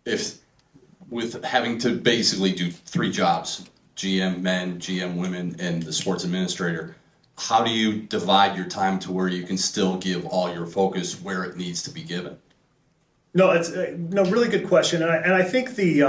if with having to basically do 3 jobs, GM men, GM women, and the sports administrator, how do you divide your time to where you can still give all your focus where it needs to be given? No, it's no, really good question, and I think the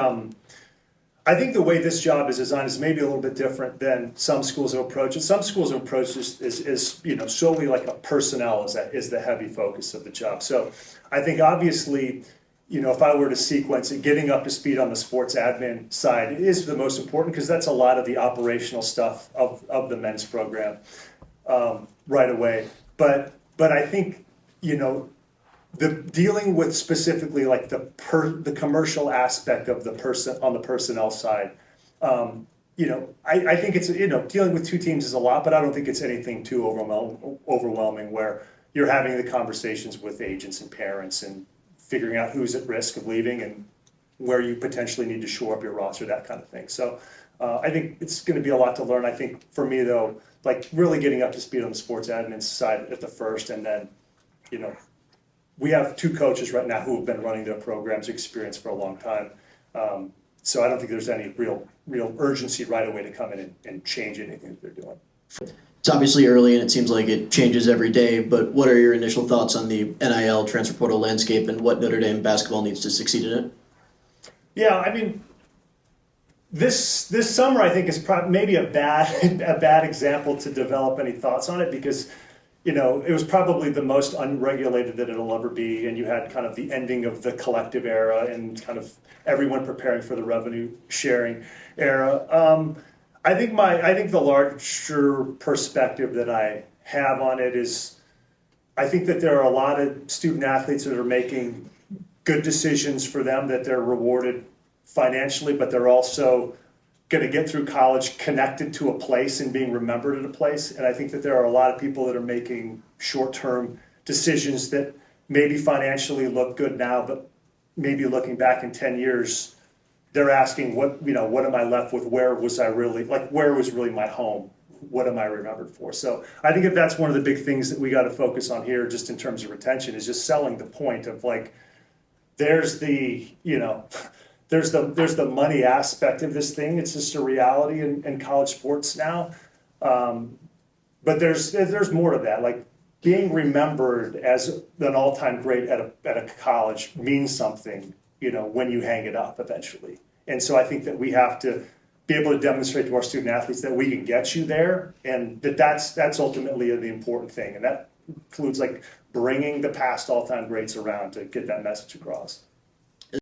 way this job is designed is maybe a little bit different than some schools have approached it. Some schools have approached is solely like a personnel is the heavy focus of the job. So I think obviously, if I were to sequence it, getting up to speed on the sports admin side is the most important because that's a lot of the operational stuff of the men's program right away. But I think the dealing with specifically like the commercial aspect of the person on the personnel side, I think it's dealing with 2 teams is a lot, but I don't think it's anything too overwhelming where you're having the conversations with agents and parents and figuring out who's at risk of leaving and where you potentially need to shore up your roster, that kind of thing. So I think it's going to be a lot to learn. I think for me though, like really getting up to speed on the sports admin side at the first, and then we have 2 coaches right now who have been running their programs experience for a long time. So I don't think there's any real urgency right away to come in and change anything that they're doing. It's obviously early and it seems like it changes every day, but what are your initial thoughts on the NIL transfer portal landscape and what Notre Dame basketball needs to succeed in it? Yeah, I mean, this summer I think is maybe a bad example to develop any thoughts on it because it was probably the most unregulated that it'll ever be, and you had kind of the ending of the collective era and kind of everyone preparing for the revenue sharing era. I think the larger perspective that I have on it is I think that there are a lot of student athletes that are making good decisions for them, that they're rewarded financially, but they're also going to get through college connected to a place and being remembered at a place. And I think that there are a lot of people that are making short-term decisions that maybe financially look good now, but maybe looking back in 10 years, they're asking what am I left with? Where was really my home? What am I remembered for? So I think that's one of the big things that we got to focus on here, just in terms of retention, is just selling the point of like, there's the money aspect of this thing. It's just a reality in college sports now. But there's more to that. Like being remembered as an all-time great at a college means something, when you hang it up eventually. And so I think that we have to be able to demonstrate to our student athletes that we can get you there, and that's ultimately the important thing. And that includes like bringing the past all-time greats around to get that message across.